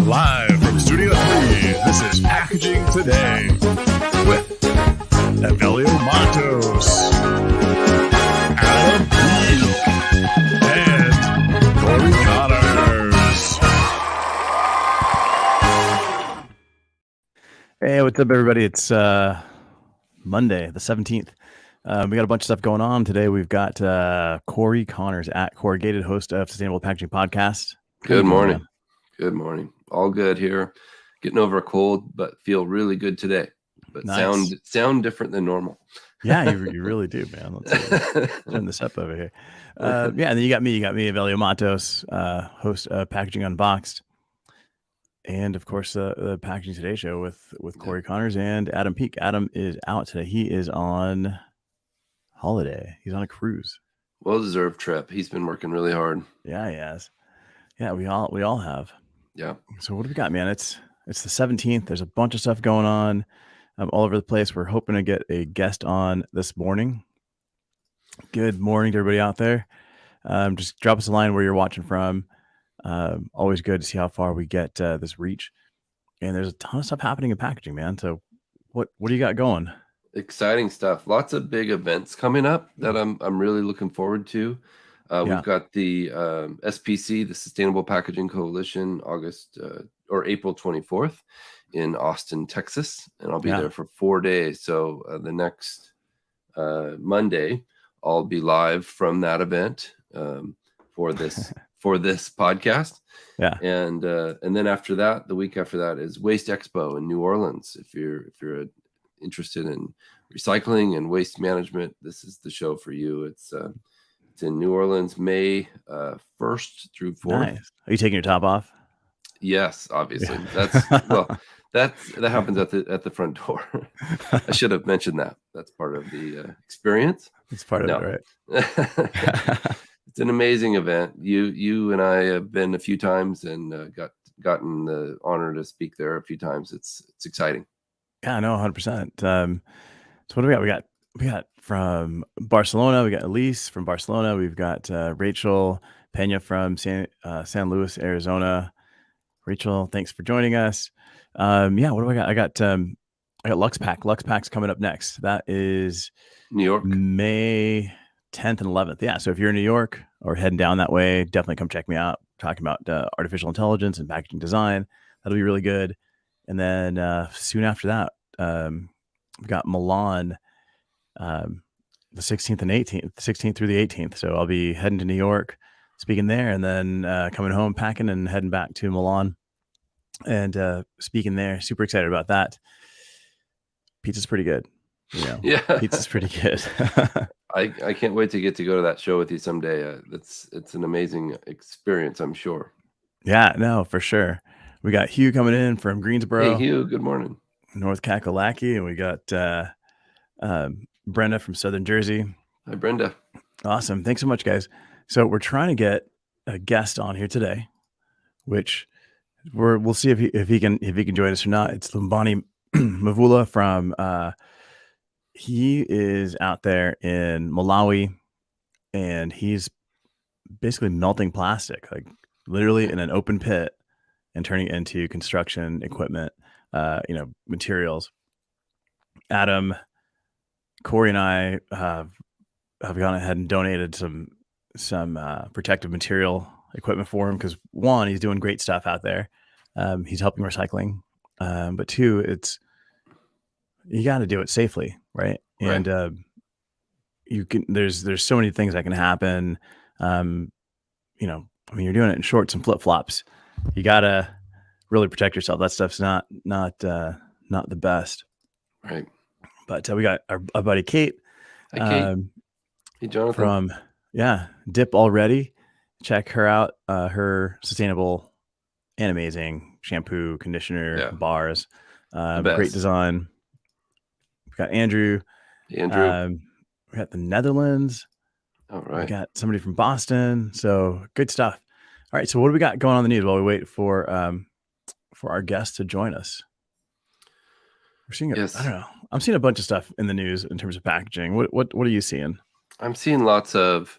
Live from Studio 3, this is Packaging Today with Evelio Matos, Adam Peak, and Corey Connors. Hey, what's up, everybody? It's Monday, the 17th. We got a bunch of stuff going on today. We've got Corey Connors at Corrugated, host of Sustainable Packaging Podcast. Good morning. Good morning. All good here. Getting over a cold, but feel really good today. But Nice. sound different than normal. Yeah, you really do, man. Let's turn this up over here. Yeah, and then you got me, Evelio Matos, host of Packaging Unboxed. And of course, the Packaging Today show with Corey Connors and Adam Peak. Adam is out today. He is on holiday. He's on a cruise. Well-deserved trip. He's been working really hard. Yeah, he has. Yeah, we all have. Yeah. So what do we got, man? It's the 17th. There's a bunch of stuff going on all over the place. We're hoping to get a guest on this morning. Good morning to everybody out there. Just drop us a line where you're watching from. Always good to see how far we get this reach. And there's a ton of stuff happening in packaging, man. So what do you got going? Exciting stuff. Lots of big events coming up that I'm really looking forward to. We've got the SPC, the Sustainable Packaging Coalition, April 24th in Austin, Texas, and I'll be there for 4 days. So the next Monday, I'll be live from that event for this podcast. Yeah, and then after that, the week after that is Waste Expo in New Orleans. If you're interested in recycling and waste management, this is the show for you. It's in New Orleans, May 1st through 4th. Nice. Are you taking your top off? Yes, obviously. Yeah. That happens at the front door. I should have mentioned that. That's part of the experience. It's part of it, right? It's an amazing event. You and I have been a few times and gotten the honor to speak there a few times. It's exciting. Yeah, no, 100%. So what do we got? We got from Barcelona. We got Elise from Barcelona. We've got Rachel Pena from San Luis, Arizona. Rachel, thanks for joining us. What do I got? I got LuxPack. LuxPack's coming up next. That is New York, May 10th and 11th. Yeah, so if you're in New York or heading down that way, definitely come check me out. Talking about artificial intelligence and packaging design. That'll be really good. And then soon after that, we've got Milan, the 16th and 18th, 16th through the 18th. So I'll be heading to New York, speaking there, and then coming home, packing, and heading back to Milan and speaking there. Super excited about that. Pizza's pretty good. Yeah, pizza's pretty good. I can't wait to get to go to that show with you someday. It's an amazing experience, I'm sure. Yeah, no, for sure. We got Hugh coming in from Greensboro. Hey, Hugh, good morning. North Kakalaki, and we got Brenda from Southern Jersey. Hi, Brenda. Awesome. Thanks so much, guys. So we're trying to get a guest on here today, which we'll see if he can join us or not. It's Lumbani Mavula from he is out there in Malawi, and he's basically melting plastic, like literally in an open pit, and turning it into construction equipment, materials. Adam, Corey, and I have gone ahead and donated some protective material equipment for him because, one, he's doing great stuff out there. He's helping recycling, but two, you got to do it safely, right? And there's so many things that can happen. You're doing it in shorts and flip flops. You gotta really protect yourself. That stuff's not the best. Right. But we got our buddy Kate. Hi, Kate. Hey, Jonathan. From Dip Already. Check her out. Her sustainable and amazing shampoo, conditioner, bars. Great design. We've got Andrew. Hey, Andrew. We got the Netherlands. All right. We got somebody from Boston. So good stuff. All right. So what do we got going on in the news while we wait for our guest to join us? We're seeing I don't know. I'm seeing a bunch of stuff in the news in terms of packaging. What are you seeing? I'm seeing lots of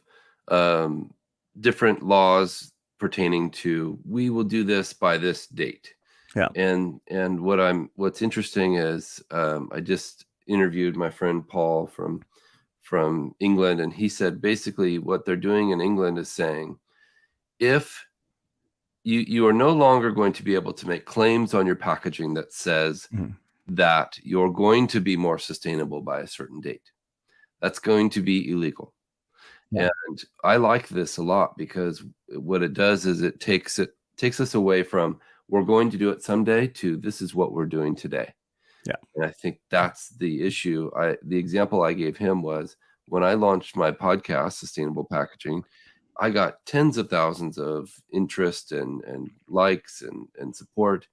different laws pertaining to we will do this by this date. Yeah. And what's interesting is I just interviewed my friend Paul from England, and he said basically what they're doing in England is saying, if you are no longer going to be able to make claims on your packaging that says Mhm. that you're going to be more sustainable by a certain date. That's going to be illegal. Yeah. And I like this a lot because what it does is it takes us away from we're going to do it someday to this is what we're doing today. Yeah. And I think that's the issue. The example I gave him was when I launched my podcast, Sustainable Packaging, I got tens of thousands of interest and likes and support.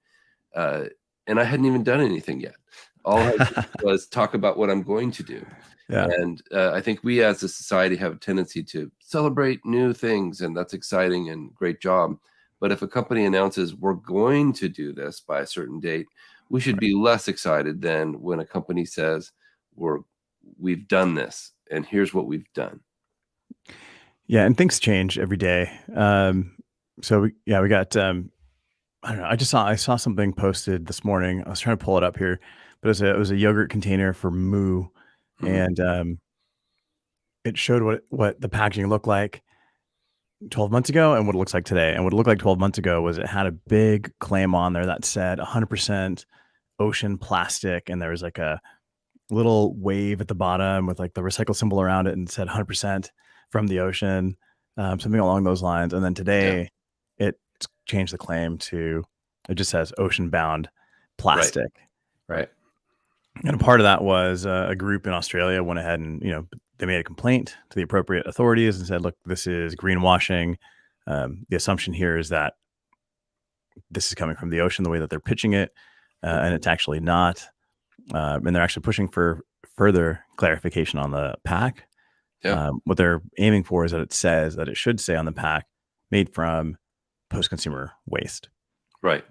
Uh, and I hadn't even done anything yet. All I did was talk about what I'm going to do. Yeah. And I think we as a society have a tendency to celebrate new things, and that's exciting and great job. But if a company announces we're going to do this by a certain date, we should be less excited than when a company says we've done this and here's what we've done. Yeah, and things change every day. So we got I don't know. I saw something posted this morning. I was trying to pull it up here, but it was a yogurt container for Moo, Mhm. and it showed what the packaging looked like 12 months ago and what it looks like today. And what it looked like 12 months ago was it had a big claim on there that said 100% ocean plastic, and there was like a little wave at the bottom with like the recycle symbol around it and said 100% from the ocean, something along those lines. And then Yeah. today it changed the claim to, it just says ocean bound plastic. Right. And a part of that was a group in Australia went ahead and, they made a complaint to the appropriate authorities and said, look, this is greenwashing. The assumption here is that this is coming from the ocean, the way that they're pitching it. And it's actually not. And they're actually pushing for further clarification on the pack. Yeah. What they're aiming for is that it should say on the pack, made from post-consumer waste. Right.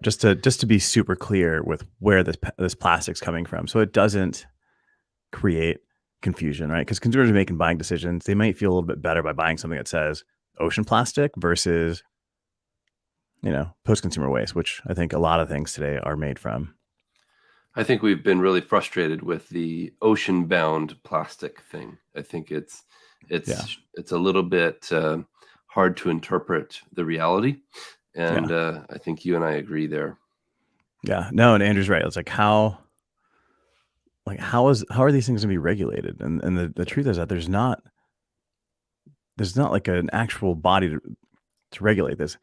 Just to be super clear with where this plastic's coming from, so it doesn't create confusion, right? Because consumers are making buying decisions. They might feel a little bit better by buying something that says ocean plastic versus, post-consumer waste, which I think a lot of things today are made from. I think we've been really frustrated with the ocean-bound plastic thing. I think it's a little bit hard to interpret the reality, and I think you and I agree there. Yeah, no, and Andrew's right. It's like how are these things going to be regulated? And the truth is that there's not like an actual body to regulate this.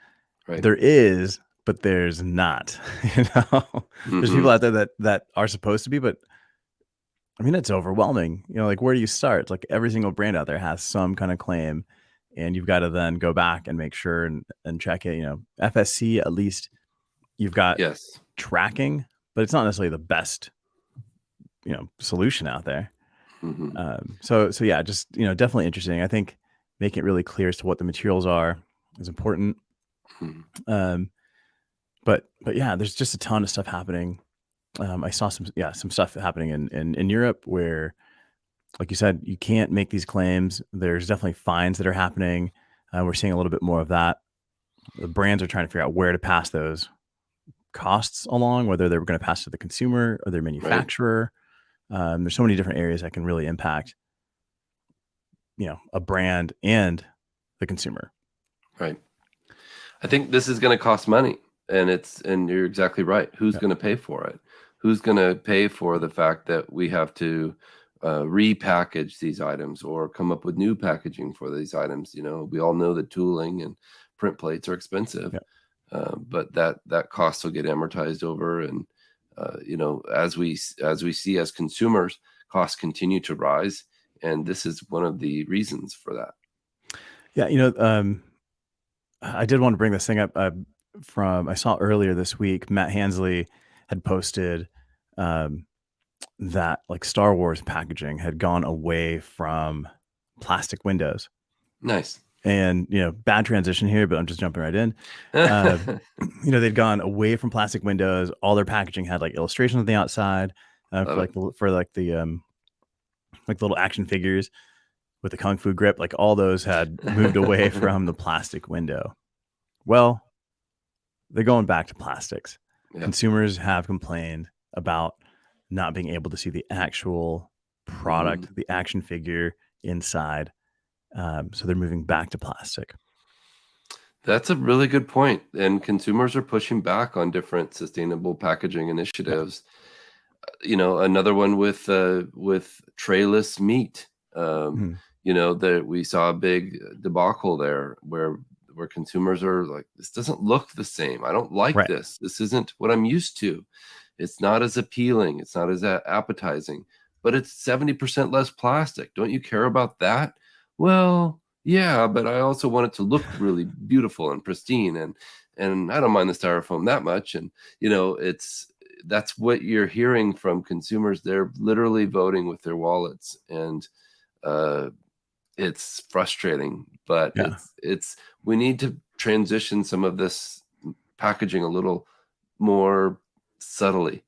Right. There is, but there's not. There's people out there that are supposed to be, but I mean, it's overwhelming. Like, where do you start? It's like every single brand out there has some kind of claim, and you've got to then go back and make sure and check it. FSC, at least you've got tracking, but it's not necessarily the best solution out there. So yeah, just definitely interesting. I think making it really clear as to what the materials are is important. But yeah, there's just a ton of stuff happening. I saw some stuff happening in Europe where, like you said, you can't make these claims. There's definitely fines that are happening. We're seeing a little bit more of that. The brands are trying to figure out where to pass those costs along, whether they're going to pass to the consumer or their manufacturer. There's so many different areas that can really impact, a brand and the consumer. Right. I think this is going to cost money, and you're exactly right. Who's going to pay for it? Who's going to pay for the fact that we have to repackage these items or come up with new packaging for these items? We all know that tooling and print plates are expensive, but that cost will get amortized over, and as we see as consumers, costs continue to rise, and this is one of the reasons for that. Yeah, I did want to bring this thing up I saw earlier this week, Matt Hansley had posted that like Star Wars packaging had gone away from plastic windows. Nice. And, bad transition here, but I'm just jumping right in. They'd gone away from plastic windows. All their packaging had like illustrations on the outside for the little action figures with the Kung Fu grip. Like all those had moved away from the plastic window. Well, they're going back to plastics. Yeah. Consumers have complained about not being able to see the actual product, the action figure inside. So they're moving back to plastic. That's a really good point. And consumers are pushing back on different sustainable packaging initiatives. Another one with trayless meat. Mhm. That we saw a big debacle there where consumers are like, this doesn't look the same. I don't like Right. this. This isn't what I'm used to. It's not as appealing. It's not as appetizing, but it's 70% less plastic. Don't you care about that? Well, yeah, but I also want it to look really beautiful and pristine, and I don't mind the styrofoam that much. And that's what you're hearing from consumers. They're literally voting with their wallets, and it's frustrating. But Yeah. it's we need to transition some of this packaging a little more subtly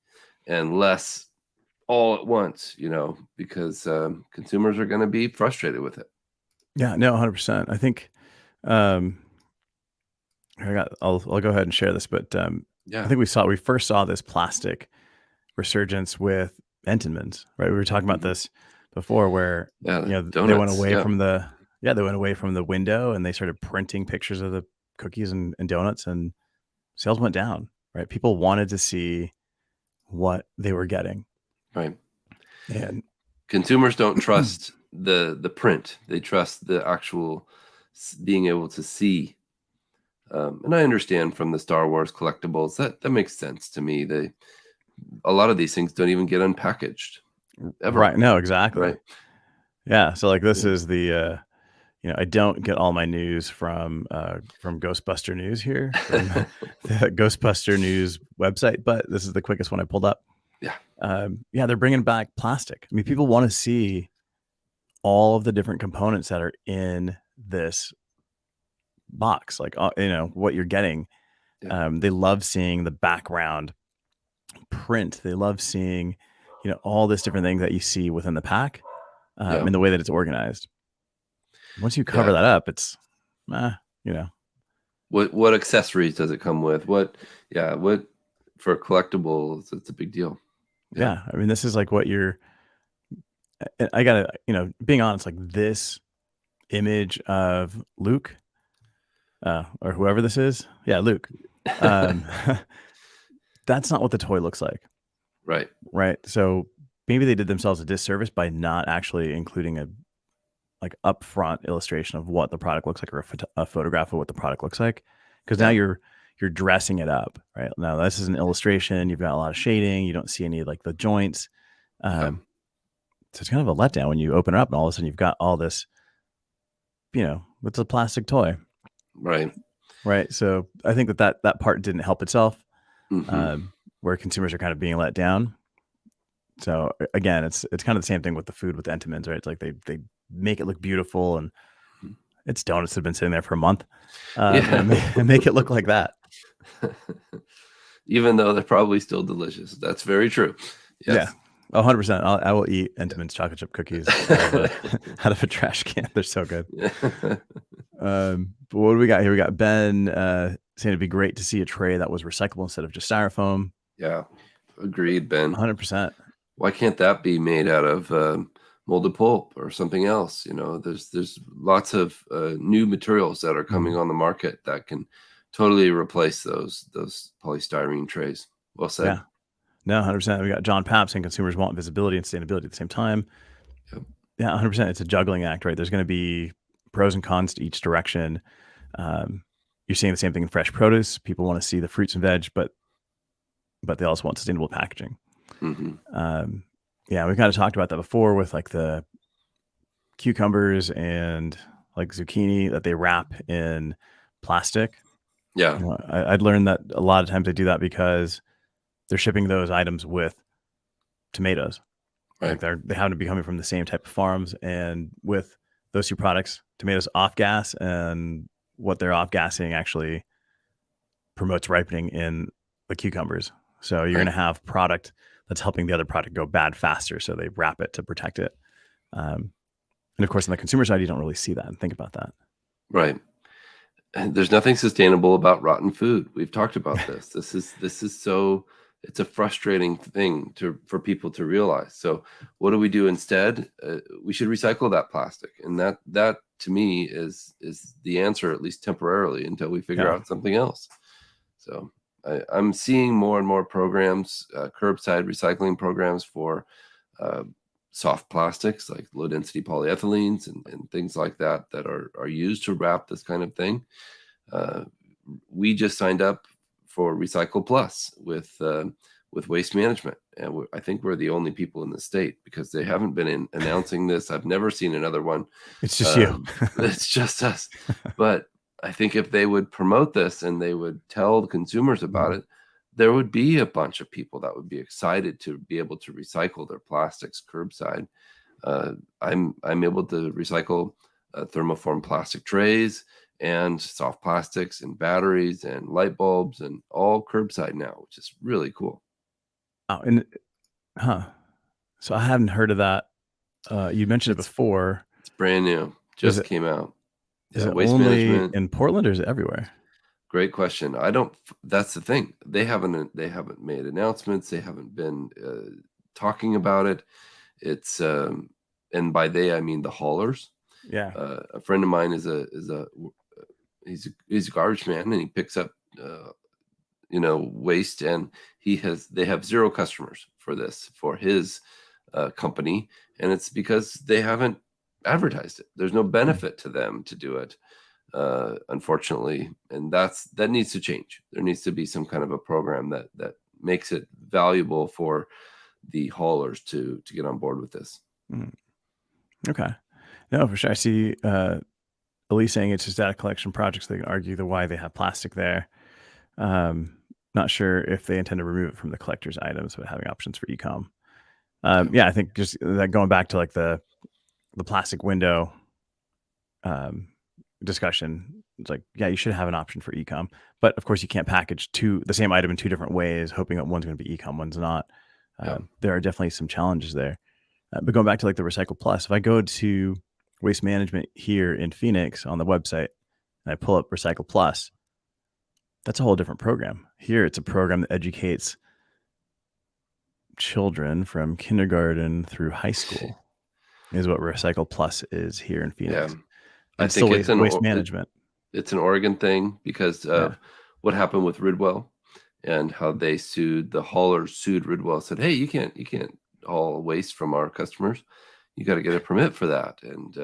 and less all at once, because consumers are going to be frustrated with it. Yeah. No, 100%. I think um, I'll go ahead and share this, but I Yeah. think we first saw this plastic resurgence with Entenmann's, right? We were talking about Mhm. this before, where Yeah, they went donuts, away yeah. from they went away from the window and they started printing pictures of the cookies and donuts, and sales went down. Right? People wanted to see what they were getting, Right. and Consumers don't trust the print. They trust the actual being able to see. And I understand from the Star Wars collectibles that makes sense to me. A lot of these things don't even get unpackaged ever. right? No, exactly. Right. Yeah. So like this Yeah. is the I don't get all my news from Ghostbuster News here, from the Ghostbuster News website, but this is the quickest one I pulled up. Yeah. Yeah, they're bringing back plastic. I mean, people want to see all of the different components that are in this box, like what you're getting. Yeah. They love seeing the background print. They love seeing, all this different things that you see within the pack, Yeah. in the way that it's organized. Once you cover Yeah. that up, it's, you know, What accessories does it come with? What for collectibles? It's a big deal. yeah. I mean, this is like what you're. I gotta, being honest, like this image of Luke, or whoever this is. Yeah, Luke. Um, that's not what the toy looks like, Right. right? So maybe they did themselves a disservice by not actually including a like upfront illustration of what the product looks like, or a photograph of what the product looks like, because now Yeah. you're dressing it up, right? Now this is an illustration. You've got a lot of shading. You don't see any like the joints. Yeah. So it's kind of a letdown when you open it up and all of a sudden you've got all this, it's a plastic toy, Right. right? So I think that part didn't help itself, Hmm. where consumers are kind of being let down. So again, it's kind of the same thing with the food with Entenmann's, right? It's like they make it look beautiful, and it's donuts that have been sitting there for a month, and make it look like that. Even though they're probably still delicious. That's very true. Yes. Yeah, 100%. I will eat Entenmann's chocolate chip cookies out of a trash can. They're so good. But what do we got here? We got Ben saying it'd be great to see a tray that was recyclable instead of just styrofoam. Yeah. Agreed, Ben. 100%. Why can't that be made out of molded pulp or something else? There's lots of new materials that are coming on the market that can totally replace those polystyrene trays. Well said. Yeah. No, 100%. We got John Papp saying consumers want visibility and sustainability at the same time. Yep. Yeah, 100%. It's a juggling act, right? There's going to be pros and cons to each direction. You're seeing the same thing in fresh produce. People want to see the fruits and veg, but they also want sustainable packaging. Hmm. Yeah, we kind of talked about that before with like the cucumbers and like zucchini that they wrap in plastic. Yeah. I'd learned that a lot of times they do that because they're shipping those items with tomatoes. Right. Like they happen to be coming from the same type of farms, and with those two products, tomatoes off gas, and what they're off gassing actually promotes ripening in the cucumbers. So you're going to have product that's helping the other product go bad faster. So they wrap it to protect it. And of course, on the consumer side, you don't really see that and think about that. Right. And there's nothing sustainable about rotten food. We've talked about this. This is so it's a frustrating thing for people to realize. So what do we do instead? We should recycle that plastic, and that to me is the answer, at least temporarily, until we figure Yeah. out something else. So I'm seeing more and more programs, curbside recycling programs for uh, soft plastics like low density polyethylenes and things like that that are used to wrap this kind of thing. Uh, we just signed up for Recycle Plus with Waste Management, and I think we're the only people in the state because they haven't been announcing this. I've never seen another one. It's just you. It's just us. But I think if they would promote this and they would tell the consumers about it, there would be a bunch of people that would be excited to be able to recycle their plastics curbside. I'm able to recycle thermoform plastic trays and soft plastics and batteries and light bulbs and all curbside now, which is really cool. Oh, and so I haven't heard of that. You mentioned it It's before. it's brand new, Is just it came out. is Yeah, it Waste only Management. in Portland or is it everywhere? Great question. I don't. That's the thing. They haven't made announcements. They haven't been talking about it. It's and by they I mean the haulers. Yeah. A friend of mine he's a garbage man, and he picks up waste, and they have zero customers for this for his company, and it's because they haven't advertised it. There's no benefit to them to do it, unfortunately, and that needs to change. There needs to be some kind of a program that makes it valuable for the haulers to get on board with this. Mm. Okay. No, for sure. I see Elise saying it's just data collection projects. They can argue the why they have plastic there. Not sure if they intend to remove it from the collector's items, but having options for e-com. Yeah, I think just that going back to like the plastic window discussion, it's like, yeah, you should have an option for e-com, but of course you can't package the same item in two different ways, hoping that one's going to be e-com, one's not. There are definitely some challenges there. But going back to like the Recycle Plus, if I go to Waste Management here in Phoenix on the website and I pull up Recycle Plus, that's a whole different program. Here, it's a program that educates children from kindergarten through high school, is what Recycle Plus is here in Phoenix. Yeah, I think still it's waste management. It's an Oregon thing because of what happened with Ridwell and how they the haulers sued Ridwell, said, "Hey, you can't haul waste from our customers. You got to get a permit for that." And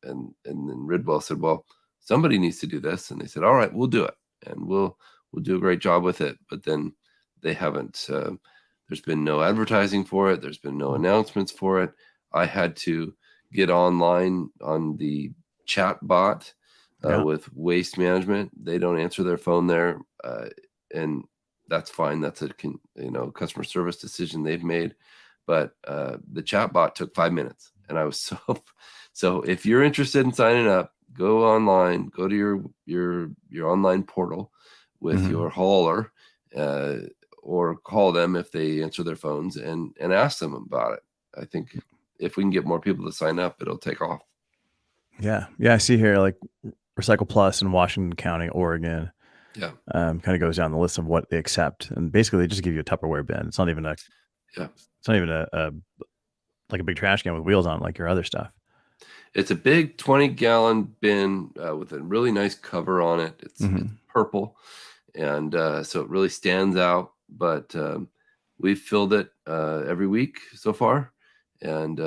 then Ridwell said, "Well, somebody needs to do this," and they said, "All right, we'll do it, and we'll do a great job with it." But then they haven't. There's been no advertising for it. There's been no announcements for it. I had to get online on the chat bot with Waste Management. They don't answer their phone there, and that's fine. That's a customer service decision they've made. But the chat bot took 5 minutes, and I was so. If you're interested in signing up, go online, go to your online portal with your hauler, or call them if they answer their phones and ask them about it. I think if we can get more people to sign up, it'll take off. Yeah. I see here like Recycle Plus in Washington County, Oregon. Yeah. Kind of goes down the list of what they accept, and basically they just give you a Tupperware bin. It's not even a like a big trash can with wheels on it like your other stuff. It's a big 20-gallon bin with a really nice cover on it. It's purple, and so it really stands out. But we've filled it every week so far, and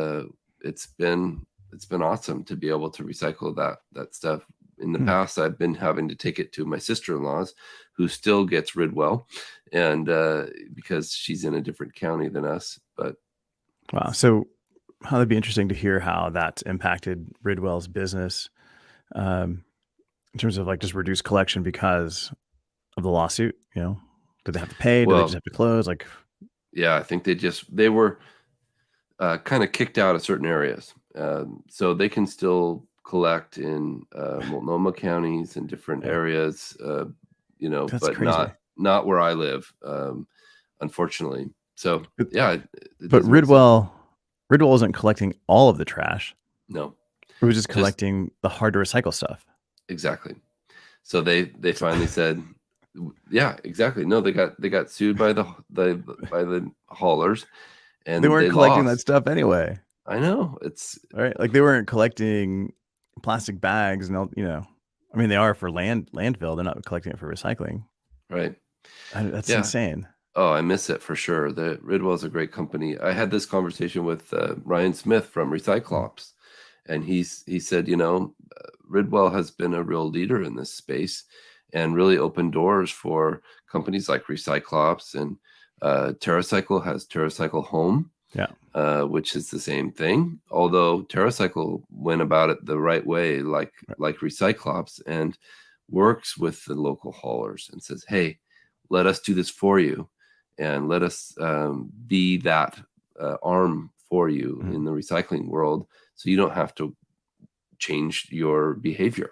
it's been awesome to be able to recycle that stuff. In the past, I've been having to take it to my sister-in-law's, who still gets Ridwell, and because she's in a different county than us. But wow, so that'd be interesting to hear how that's impacted Ridwell's business in terms of like just reduced collection because of the lawsuit. Did they have to pay? Did they just have to close? Like, yeah, I think they were kind of kicked out of certain areas, so they can still collect in Multnomah counties and different areas, that's but crazy. not where I live, unfortunately. So yeah, but Ridwell isn't collecting all of the trash. No, it was just collecting the hard to recycle stuff. Exactly. So they finally said, yeah, exactly. No, they got sued by the haulers, They and weren't they collecting that lost. stuff anyway, I know it's right? Like they weren't collecting plastic bags and all, I mean, they are for landfill. They're not collecting it for recycling. right. That's Yeah. insane. Oh, I miss it for sure. The Ridwell is a great company. I had this conversation with Ryan Smith from Mm. Recyclops, and he said, Ridwell has been a real leader in this space, and really opened doors for companies like Recyclops, and TerraCycle has TerraCycle Home, Yeah. which is the same thing. Although TerraCycle went about it the right way, like Recyclops, and works with the local haulers and says, "Hey, let us do this for you, and let us be that arm for you Mhm. in the recycling world, so you don't have to change your behavior."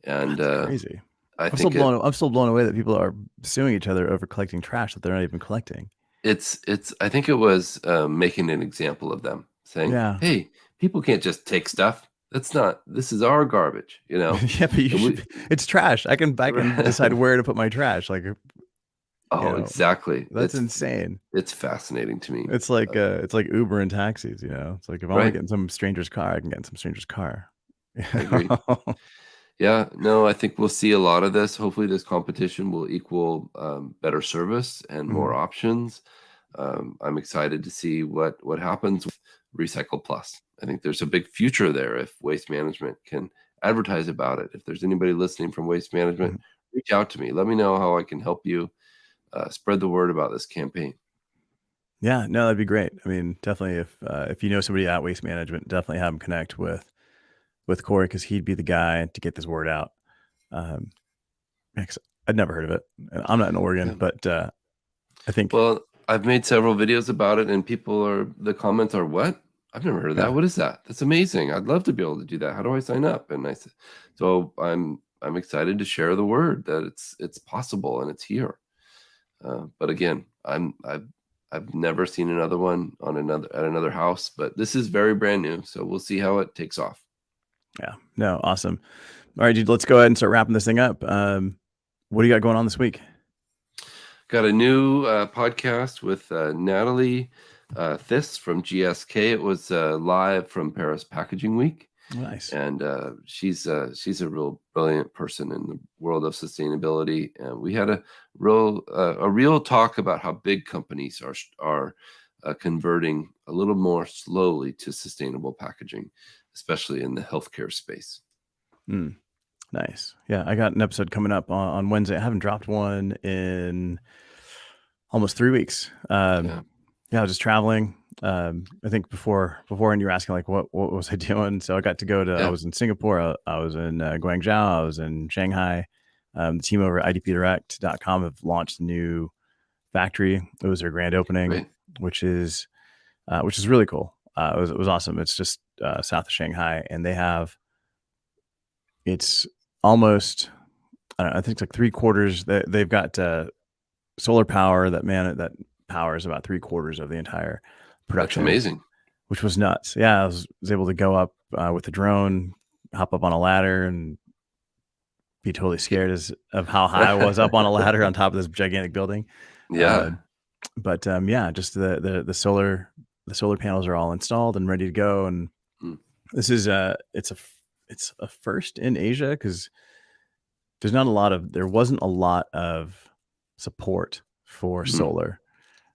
And That's crazy. I I'm still think it blown. I'm still blown away that people are suing each other over collecting trash that they're not even collecting. it's I think it was making an example of them, saying, Yeah. "Hey, people can't just take stuff. That's not. This is our garbage, you know." Yeah, but you And should. we, It's trash. I can decide where to put my trash. Like, oh, exactly. that's insane. It's fascinating to me. It's like Uber and taxis. It's like if I want to Right. get in some stranger's car, I can get in some stranger's car. I agree. Yeah, no, I think we'll see a lot of this. Hopefully, this competition will equal better service and more Mhm. options. I'm excited to see what happens with Recycle Plus. I think there's a big future there if Waste Management can advertise about it. If there's anybody listening from Waste Management, Mhm. reach out to me. Let me know how I can help you spread the word about this campaign. Yeah, no, that'd be great. I mean, definitely if you know somebody at Waste Management, definitely have them connect with Corey because he'd be the guy to get this word out. Um, yeah, 'cause I'd never heard of it. And I'm not in Oregon, Yeah. but I think Well, I've made several videos about it, and the comments are, "What? I've never heard of that. yeah, What is that? That's amazing. I'd love to be able to do that. How do I sign up?" And I said, so I'm excited to share the word that it's possible and it's here. But again, I've never seen another one on another house, but this is very brand new, so we'll see how it takes off. yeah, no, awesome. All right, dude, let's go ahead and start wrapping this thing up. What do you got going on this week? Got a new podcast with Natalie This from GSK. It was live from Paris Packaging Week, Nice. and she's a real brilliant person in the world of sustainability. And we had a real talk about how big companies are converting a little more slowly to sustainable packaging, especially in the healthcare space. Mm, nice. Yeah, I got an episode coming up on Wednesday. I haven't dropped one in almost 3 weeks. Yeah, Yeah, I was just traveling. I think before, and you were asking like what was I doing? So I got to go to. I yeah, was in Singapore. I was in Guangzhou. I was in Shanghai. The team over at idpdirect.com have launched a new factory. It was their grand opening, great, which is really cool. It was awesome. It's just south of Shanghai, and it's almost, I don't know, I think it's like 3/4. They've got solar power that powers about 3/4 of the entire that's production, amazing. which was nuts. Yeah, I was able to go up with the drone, hop up on a ladder, and be totally scared of how high I was up on a ladder on top of this gigantic building. Uh, Yeah. but yeah, just the solar panels are all installed and ready to go. And Mm, this is it's a first in Asia because there wasn't a lot of support for mm, solar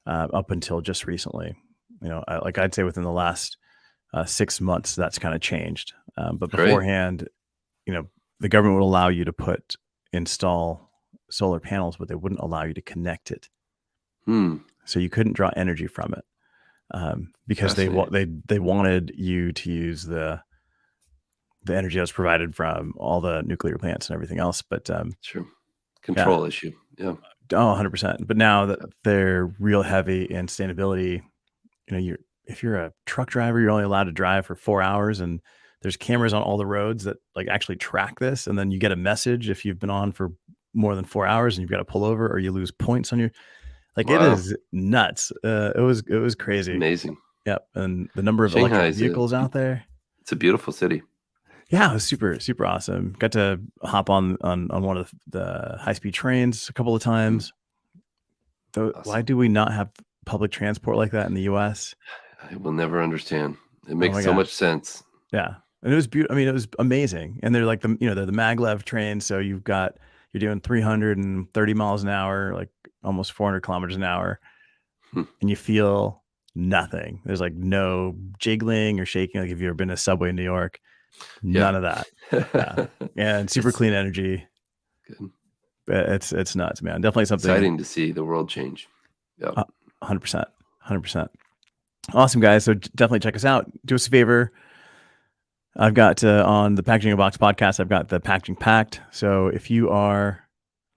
up until just recently. I'd say within the last 6 months, that's kind of changed. But great. beforehand, you know, the government would allow you to install solar panels, but they wouldn't allow you to connect it. Hmm. So you couldn't draw energy from it because Fascinating. they wanted you to use the energy that was provided from all the nuclear plants and everything else. But Sure. yeah, Control issue. Yeah. oh, 100%. But now that they're real heavy in sustainability, if you're a truck driver, you're only allowed to drive for 4 hours, and there's cameras on all the roads that like actually track this. And then you get a message if you've been on for more than 4 hours and you've got to pull over, or you lose points on your, like, it Wow. is nuts. It was crazy. Amazing. Yep. And the number of Shanghai electric is vehicles out there. it's a beautiful city. Yeah, it was super, super awesome. Got to hop on one of the high speed trains a couple of times. Though, why Awesome. do we not have public transport like that in the U.S.? I will never understand. It Oh makes my so gosh. much sense. Yeah. And it was beautiful. I mean, it was amazing. And they're like they're the maglev trains. So you're doing 330 miles an hour, like almost 400 kilometers an hour, Hmm. and you feel nothing. There's like no jiggling or shaking. Like if you've ever been to Subway in New York, none Yeah. of that. Yeah. And super It's clean energy. good. It's nuts, man. Definitely something. Exciting to see the world change. Yep. 100%. 100%. Awesome, guys. So definitely check us out. Do us a favor. I've got on the Packaging in a Box podcast, I've got the Packaging Pact. So if you are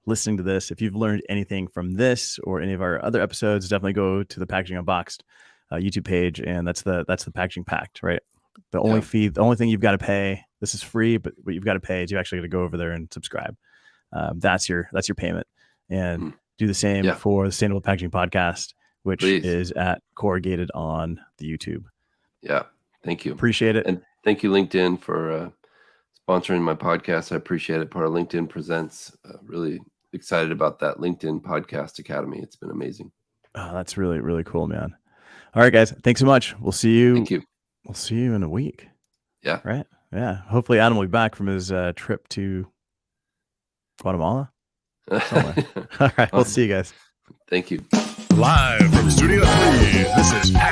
listening to this, if you've learned anything from this or any of our other episodes, definitely go to the Packaging Unboxed YouTube page, and that's the Packaging Pact, right? The only fee, the only thing you've got to pay. This is free, but what you've got to pay is you actually got to go over there and subscribe. That's your payment, and do the same for the Sustainable Packaging Podcast, which is at Corrugated on the YouTube. Yeah, thank you. Appreciate it. And thank you, LinkedIn, for sponsoring my podcast. I appreciate it. Part of LinkedIn Presents. Really excited about that LinkedIn Podcast Academy. It's been amazing. Oh, that's really, really cool, man. All right, guys. Thanks so much. We'll see you. Thank you. We'll see you in a week. Yeah. Right. Yeah. Hopefully Adam will be back from his trip to Guatemala. All right. We'll see you guys. Thank you. Live from Studio 3, this is